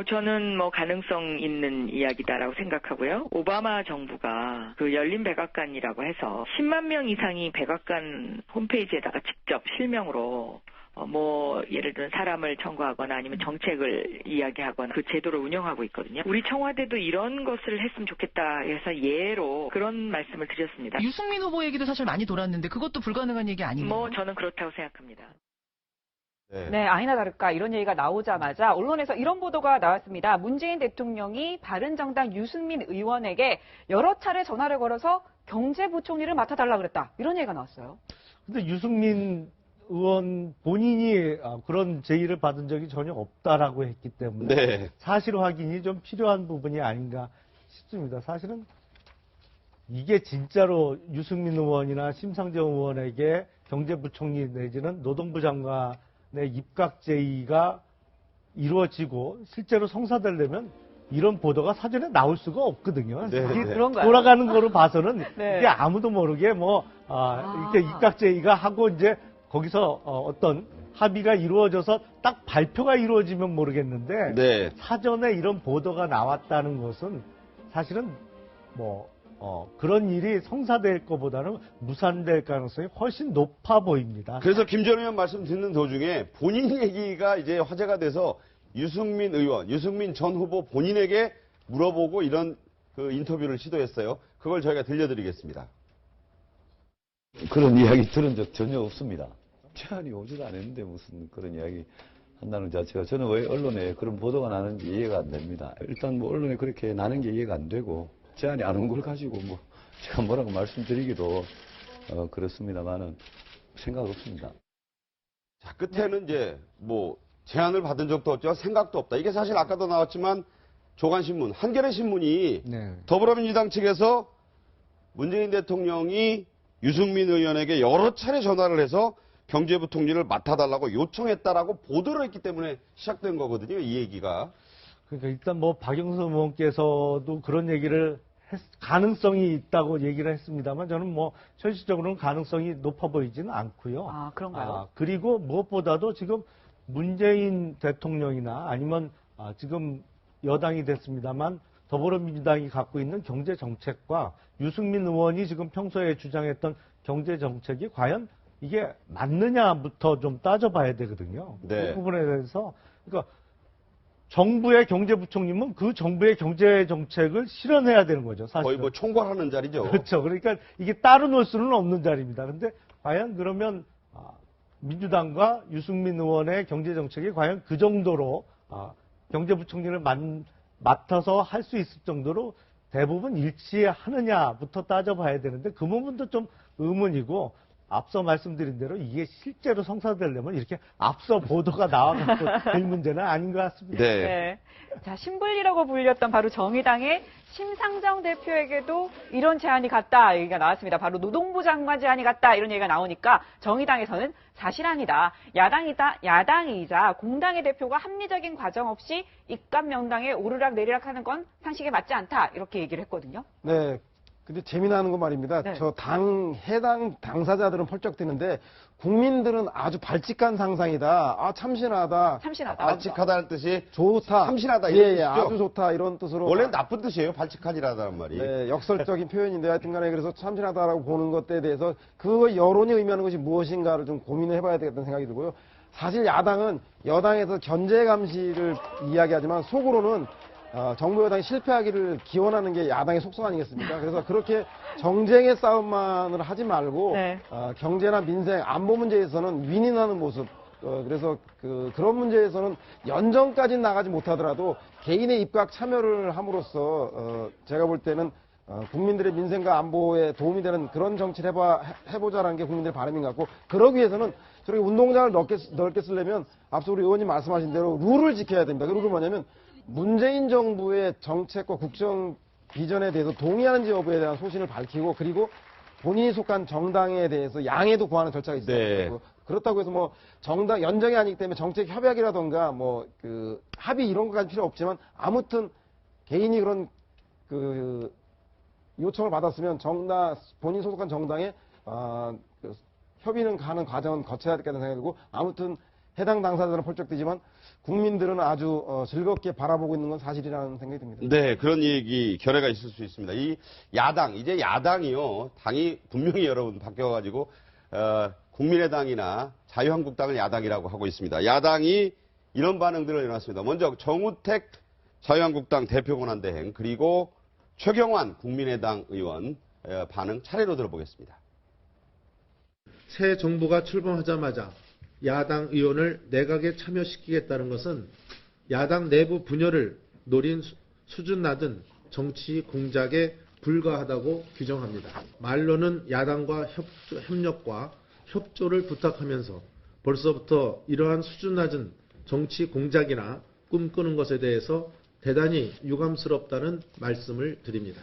저는 가능성 있는 이야기다라고 생각하고요. 오바마 정부가 그 열린 백악관이라고 해서 10만 명 이상이 백악관 홈페이지에다가 직접 실명으로 예를 들면 사람을 청구하거나 아니면 정책을 이야기하거나 그 제도를 운영하고 있거든요. 우리 청와대도 이런 것을 했으면 좋겠다 해서 예로 그런 말씀을 드렸습니다. 유승민 후보 얘기도 사실 많이 돌았는데 그것도 불가능한 얘기 아니에요? 저는 그렇다고 생각합니다. 네, 아니나 다를까 이런 얘기가 나오자마자 언론에서 이런 보도가 나왔습니다. 문재인 대통령이 바른정당 유승민 의원에게 여러 차례 전화를 걸어서 경제부총리를 맡아달라 그랬다. 이런 얘기가 나왔어요. 근데 유승민 의원 본인이 그런 제의를 받은 적이 전혀 없다라고 했기 때문에 네. 사실 확인이 좀 필요한 부분이 아닌가 싶습니다. 사실은 이게 진짜로 유승민 의원이나 심상정 의원에게 경제부총리 내지는 노동부 장관의 입각 제의가 이루어지고 실제로 성사되려면 이런 보도가 사전에 나올 수가 없거든요. 네, 이게 그런가요? 돌아가는 거로 봐서는 네. 이게 아무도 모르게 이렇게 입각 제의가 하고 이제 거기서 어떤 합의가 이루어져서 딱 발표가 이루어지면 모르겠는데 네. 사전에 이런 보도가 나왔다는 것은 사실은 그런 일이 성사될 것보다는 무산될 가능성이 훨씬 높아 보입니다. 그래서 김 전 의원 말씀 듣는 도중에 본인 얘기가 이제 화제가 돼서 유승민 의원, 유승민 전 후보 본인에게 물어보고 이런 그 인터뷰를 시도했어요. 그걸 저희가 들려드리겠습니다. 그런 이야기 들은 적 전혀 없습니다. 제안이 오지도 않았는데 무슨 그런 이야기 한다는 자체가 저는 왜 언론에 그런 보도가 나는지 이해가 안 됩니다. 일단 언론에 그렇게 나는 게 이해가 안 되고 제안이 안 온 걸 가지고 제가 뭐라고 말씀드리기도 그렇습니다만은 생각 없습니다. 자, 끝에는 이제 제안을 받은 적도 없죠. 생각도 없다. 이게 사실 아까도 나왔지만 조간신문, 한겨레 신문이 네. 더불어민주당 측에서 문재인 대통령이 유승민 의원에게 여러 차례 전화를 해서 경제부총리를 맡아달라고 요청했다라고 보도를 했기 때문에 시작된 거거든요. 이 얘기가. 그러니까 일단 박영선 의원께서도 그런 얘기를 가능성이 있다고 얘기를 했습니다만 저는 현실적으로는 가능성이 높아 보이지는 않고요. 아, 그런가요? 그리고 무엇보다도 지금 문재인 대통령이나 아니면 지금 여당이 됐습니다만 더불어민주당이 갖고 있는 경제 정책과 유승민 의원이 지금 평소에 주장했던 경제 정책이 과연 이게 맞느냐부터 좀 따져봐야 되거든요. 네. 그 부분에 대해서 그러니까 정부의 경제부총리면 그 정부의 경제 정책을 실현해야 되는 거죠. 사실 거의 총괄하는 자리죠. 그렇죠. 그러니까 이게 따로 놓을 수는 없는 자리입니다. 근데 과연 그러면 민주당과 유승민 의원의 경제 정책이 과연 그 정도로 경제부총리를 맡아서 할 수 있을 정도로 대부분 일치하느냐부터 따져봐야 되는데 그 부분도 좀 의문이고 앞서 말씀드린 대로 이게 실제로 성사되려면 이렇게 앞서 보도가 나와갖고 될 문제는 아닌 것 같습니다. 네. 네. 자, 신불리라고 불렸던 바로 정의당의 심상정 대표에게도 이런 제안이 갔다 얘기가 나왔습니다. 바로 노동부 장관 제안이 갔다 이런 얘기가 나오니까 정의당에서는 사실 아니다. 야당이자 공당의 대표가 합리적인 과정 없이 입각 명당에 오르락 내리락 하는 건 상식에 맞지 않다. 이렇게 얘기를 했거든요. 네. 근데 재미나는 건 말입니다. 네. 해당 당사자들은 펄쩍 뛰는데 국민들은 아주 발칙한 상상이다. 참신하다. 참신하다. 발칙하다는 뜻이 좋다. 참신하다 이런 뜻이죠? 아주 좋다 이런 뜻으로. 원래는 나쁜 뜻이에요. 발칙하지라는 말이. 네, 역설적인 표현인데 하여튼간에 그래서 참신하다라고 보는 것에 대해서 그 여론이 의미하는 것이 무엇인가를 좀 고민을 해봐야 되겠다는 생각이 들고요. 사실 야당은 여당에서 견제 감시를 이야기하지만 속으로는 정부 여당이 실패하기를 기원하는 게 야당의 속성 아니겠습니까? 그래서 그렇게 정쟁의 싸움만을 하지 말고 네. 경제나 민생, 안보 문제에서는 윈윈하는 모습. 그래서 그런 문제에서는 연정까지는 나가지 못하더라도 개인의 입각 참여를 함으로써 제가 볼 때는 국민들의 민생과 안보에 도움이 되는 그런 정치를 해보자라는 게 국민들의 바람인 것 같고 그러기 위해서는 저렇게 운동장을 넓게 쓰려면 앞서 우리 의원님 말씀하신 대로 룰을 지켜야 됩니다. 그 룰은 뭐냐면 문재인 정부의 정책과 국정 비전에 대해서 동의하는지 여부에 대한 소신을 밝히고 그리고 본인이 속한 정당에 대해서 양해도 구하는 절차가 있어요. 네. 그렇다고 해서 정당 연정이 아니기 때문에 정책 협약이라던가 합의 이런 것까지 필요 없지만 아무튼 개인이 그런 요청을 받았으면 본인 소속한 정당에 협의는 가는 과정은 거쳐야 되겠다는 생각이 들고 아무튼 해당 당사자들은 펄쩍뛰지만 국민들은 아주 즐겁게 바라보고 있는 건 사실이라는 생각이 듭니다. 네, 그런 얘기 결례가 있을 수 있습니다. 이 야당, 이제 야당이요, 당이 분명히 여러분 바뀌어가지고 국민의당이나 자유한국당을 야당이라고 하고 있습니다. 야당이 이런 반응들을 내놨습니다. 먼저 정우택 자유한국당 대표권한대행, 그리고 최경환 국민의당 의원 반응 차례로 들어보겠습니다. 새 정부가 출범하자마자 야당 의원을 내각에 참여시키겠다는 것은 야당 내부 분열을 노린 수준 낮은 정치 공작에 불과하다고 규정합니다. 말로는 야당과 협력과 협조를 부탁하면서 벌써부터 이러한 수준 낮은 정치 공작이나 꿈꾸는 것에 대해서 대단히 유감스럽다는 말씀을 드립니다.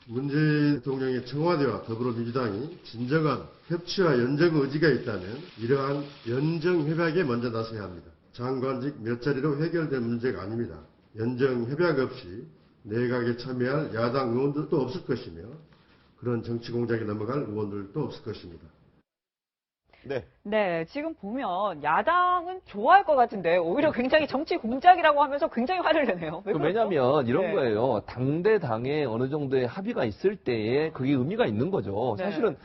문재인 대통령의 청와대와 더불어민주당이 진정한 협치와 연정 의지가 있다면 이러한 연정 협약에 먼저 나서야 합니다. 장관직 몇 자리로 해결될 문제가 아닙니다. 연정 협약 없이 내각에 참여할 야당 의원들도 없을 것이며 그런 정치 공작에 넘어갈 의원들도 없을 것입니다. 네. 네, 지금 보면 야당은 좋아할 것 같은데 오히려 굉장히 정치 공작이라고 하면서 굉장히 화를 내네요. 왜냐하면 이런 네. 거예요. 당대 당에 어느 정도의 합의가 있을 때에 그게 의미가 있는 거죠. 네. 사실은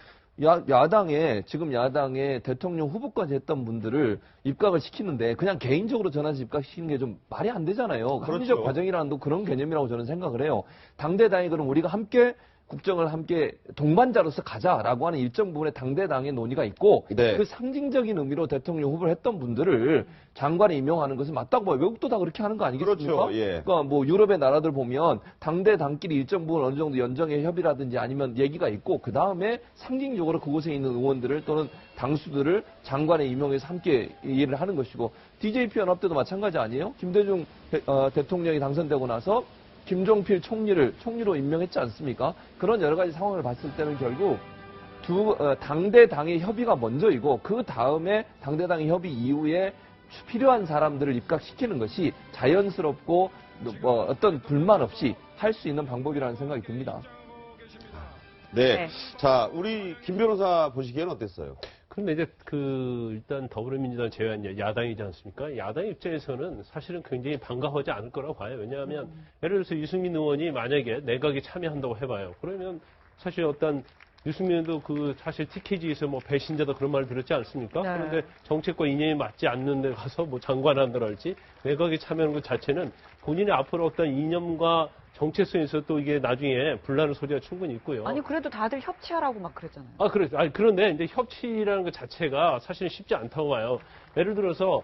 지금 야당에 대통령 후보까지 했던 분들을 입각을 시키는데 그냥 개인적으로 전화해서 입각시키는 게 좀 말이 안 되잖아요. 그렇죠. 합리적 과정이라는 또 그런 개념이라고 저는 생각을 해요. 당대 당이 그럼 우리가 함께 국정을 함께 동반자로서 가자라고 하는 일정 부분의 당대당의 논의가 있고 네. 그 상징적인 의미로 대통령 후보를 했던 분들을 장관에 임명하는 것은 맞다고 봐요. 외국도 다 그렇게 하는 거 아니겠습니까? 그렇죠. 예. 그러니까 뭐 유럽의 나라들 보면 당대당끼리 일정 부분 어느 정도 연정의 협의라든지 아니면 얘기가 있고 그 다음에 상징적으로 그곳에 있는 의원들을 또는 당수들을 장관에 임명해서 함께 일을 하는 것이고 DJP 연합 때도 마찬가지 아니에요? 김대중 대통령이 당선되고 나서 김종필 총리로 임명했지 않습니까? 그런 여러 가지 상황을 봤을 때는 결국 당대당의 협의가 먼저이고 그 다음에 당대당의 협의 이후에 필요한 사람들을 입각시키는 것이 자연스럽고 어떤 불만 없이 할 수 있는 방법이라는 생각이 듭니다. 네. 네. 자, 우리 김 변호사 보시기에는 어땠어요? 그런데 이제 일단 더불어민주당 제외한 야당이지 않습니까? 야당 입장에서는 사실은 굉장히 반가워하지 않을 거라고 봐요. 왜냐하면 예를 들어서 유승민 의원이 만약에 내각에 참여한다고 해봐요. 그러면 사실 유승민 의원도 사실 TKG에서 뭐 배신자다 그런 말을 들었지 않습니까? 네. 그런데 정책과 이념이 맞지 않는 데 가서 뭐 장관한다랄지 내각에 참여하는 것 자체는 본인의 앞으로 어떤 이념과 정체성에서 또 이게 나중에 분란의 소지가 충분히 있고요. 아니 그래도 다들 협치하라고 막 그랬잖아요. 그런데 이제 협치라는 것 자체가 사실은 쉽지 않다고 봐요. 예를 들어서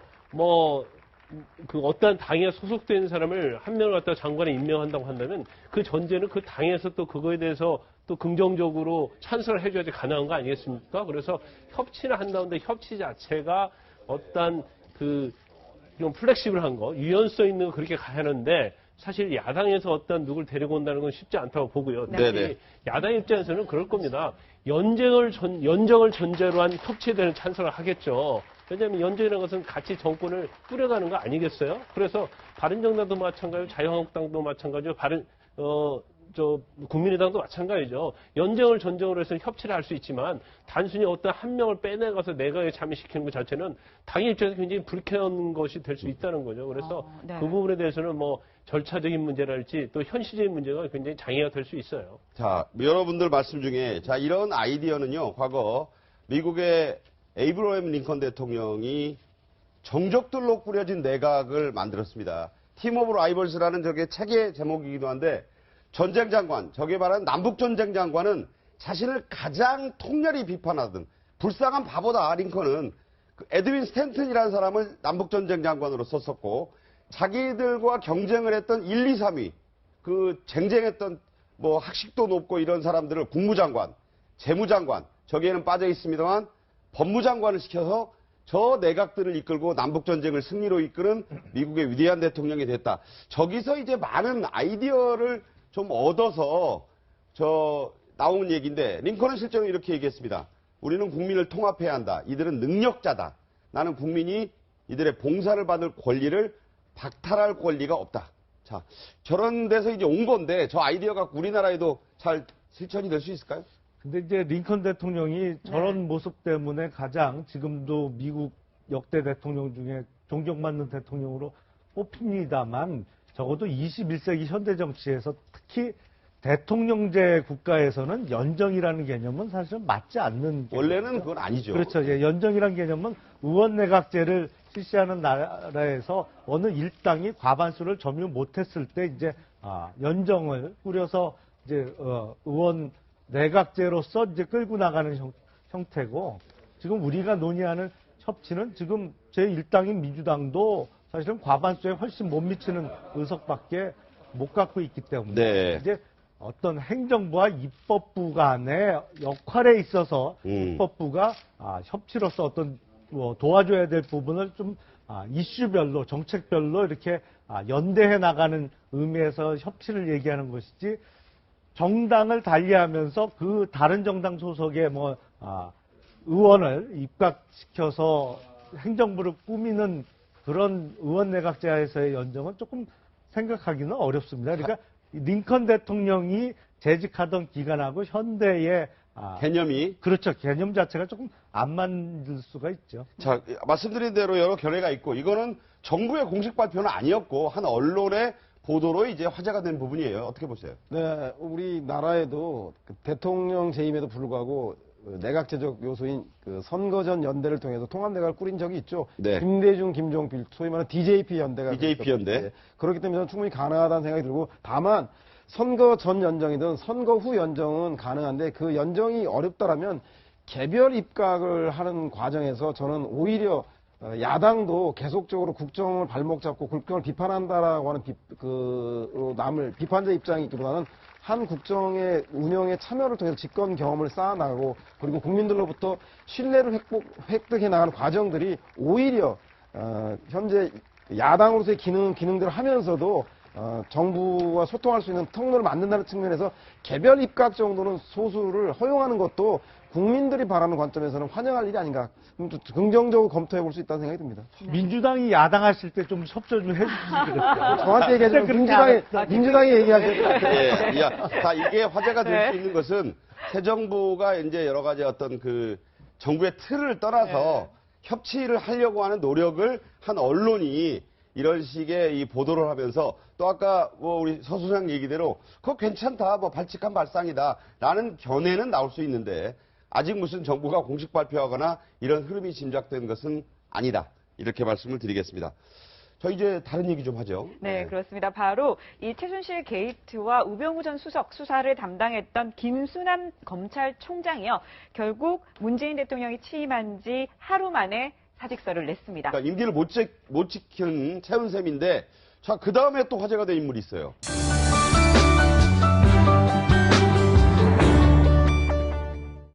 어떤 당에 소속된 사람을 한 명을 갖다가 장관에 임명한다고 한다면 그 전제는 그 당에서 또 그거에 대해서 또 긍정적으로 찬성을 해줘야지 가능한 거 아니겠습니까? 그래서 협치를 한다는데 협치 자체가 어떤 좀 플렉시블한 거, 유연성 있는 거 그렇게 가야 하는데 사실 야당에서 어떤 누굴 데리고 온다는 건 쉽지 않다고 보고요. 네네. 야당 입장에서는 그럴 겁니다. 연정을 전제로 한 협치에 대한 찬성을 하겠죠. 왜냐하면 연정이라는 것은 같이 정권을 꾸려가는 거 아니겠어요? 그래서 바른정당도 마찬가지고 자유한국당도 마찬가지고 국민의당도 마찬가지죠. 연정을 전정으로 해서 협치를 할 수 있지만 단순히 어떤 한 명을 빼내가서 내각에 참여시키는 것 자체는 당의 입장에서 굉장히 불쾌한 것이 될 수 있다는 거죠. 그래서 네. 그 부분에 대해서는 절차적인 문제랄지 또 현실적인 문제가 굉장히 장애가 될 수 있어요. 자, 여러분들 말씀 중에 이런 아이디어는요. 과거 미국의 에이브러햄 링컨 대통령이 정적들로 꾸려진 내각을 만들었습니다. 팀 오브 라이벌스라는 저게 책의 제목이기도 한데 전쟁 장관, 저게 말하는 남북 전쟁 장관은 자신을 가장 통렬히 비판하던 불쌍한 바보다. 링컨은 에드윈 스탠튼이라는 사람을 남북 전쟁 장관으로 썼었고 자기들과 경쟁을 했던 1, 2, 3위 쟁쟁했던 학식도 높고 이런 사람들을 국무장관, 재무장관, 저기에는 빠져 있습니다만 법무장관을 시켜서 저 내각들을 이끌고 남북전쟁을 승리로 이끄는 미국의 위대한 대통령이 됐다. 저기서 이제 많은 아이디어를 좀 얻어서 나온 얘기인데 링컨은 실제로 이렇게 얘기했습니다. 우리는 국민을 통합해야 한다. 이들은 능력자다. 나는 국민이 이들의 봉사를 받을 권리를 박탈할 권리가 없다. 자, 저런 데서 이제 온 건데 저 아이디어가 우리나라에도 잘 실천이 될 수 있을까요? 근데 이제 링컨 대통령이 저런 모습 때문에 가장 지금도 미국 역대 대통령 중에 존경받는 대통령으로 뽑힙니다만 적어도 21세기 현대 정치에서 특히 대통령제 국가에서는 연정이라는 개념은 사실은 맞지 않는 원래는 그건 아니죠. 그렇죠. 예, 연정이라는 개념은 의원 내각제를 실시하는 나라에서 어느 일당이 과반수를 점유 못했을 때 이제 연정을 꾸려서 이제 의원 내각제로서 이제 끌고 나가는 형태고 지금 우리가 논의하는 협치는 지금 제1당인 민주당도 사실은 과반수에 훨씬 못 미치는 의석밖에 못 갖고 있기 때문에 네. 이제 어떤 행정부와 입법부 간의 역할에 있어서 입법부가 협치로서 어떤 도와줘야 될 부분을 좀 이슈별로 정책별로 이렇게 연대해 나가는 의미에서 협치를 얘기하는 것이지 정당을 달리하면서 그 다른 정당 소속의 의원을 입각시켜서 행정부를 꾸미는 그런 의원 내각제에서의 연정은 조금 생각하기는 어렵습니다. 그러니까 링컨 대통령이 재직하던 기간하고 현대의 개념이 그렇죠. 개념 자체가 조금 안 맞을 수가 있죠. 자, 말씀드린 대로 여러 견해가 있고 이거는 정부의 공식 발표는 아니었고 한 언론의 보도로 이제 화제가 된 부분이에요. 어떻게 보세요? 네, 우리나라에도 대통령 재임에도 불구하고 내각제적 요소인 선거 전 연대를 통해서 통합내각을 꾸린 적이 있죠. 네. 김대중, 김종필, 소위 말하는 DJP 연대가 DJP 연대. 네. 그렇기 때문에 저는 충분히 가능하다는 생각이 들고 다만 선거 전 연정이든 선거 후 연정은 가능한데 그 연정이 어렵다라면 개별 입각을 하는 과정에서 저는 오히려 야당도 계속적으로 국정을 발목 잡고 국정을 비판한다라고 하는 남을 비판자 입장이 있기보다는 한 국정의 운영에 참여를 통해서 집권 경험을 쌓아나가고 그리고 국민들로부터 신뢰를 획득해 나가는 과정들이 오히려 현재 야당으로서의 기능들을 하면서도 정부와 소통할 수 있는 통로를 만든다는 측면에서 개별 입각 정도는 소수를 허용하는 것도 국민들이 바라는 관점에서는 환영할 일이 아닌가. 긍정적으로 검토해 볼 수 있다는 생각이 듭니다. 민주당이 야당하실 때 좀 협조 좀 해주시면 되겠어요. 정확히 얘기하자면 민주당이 얘기하죠. 예, 자, 이게 화제가 될 수 네. 있는 것은 새 정부가 이제 여러 가지 어떤 그 정부의 틀을 떠나서 협치를 하려고 하는 노력을 한 언론이 이런 식의 이 보도를 하면서 또 아까 우리 서 소장 얘기대로 그거 괜찮다, 발칙한 발상이다라는 견해는 나올 수 있는데 아직 무슨 정부가 공식 발표하거나 이런 흐름이 짐작된 것은 아니다. 이렇게 말씀을 드리겠습니다. 저 이제 다른 얘기 좀 하죠. 네, 그렇습니다. 바로 이 최순실 게이트와 우병우 전 수석 수사를 담당했던 김순환 검찰총장이요. 결국 문재인 대통령이 취임한 지 하루 만에 사직서를 냈습니다. 그러니까 임기를 못 지키는 채운셈인데 자, 그 다음에 또 화제가 된 인물이 있어요.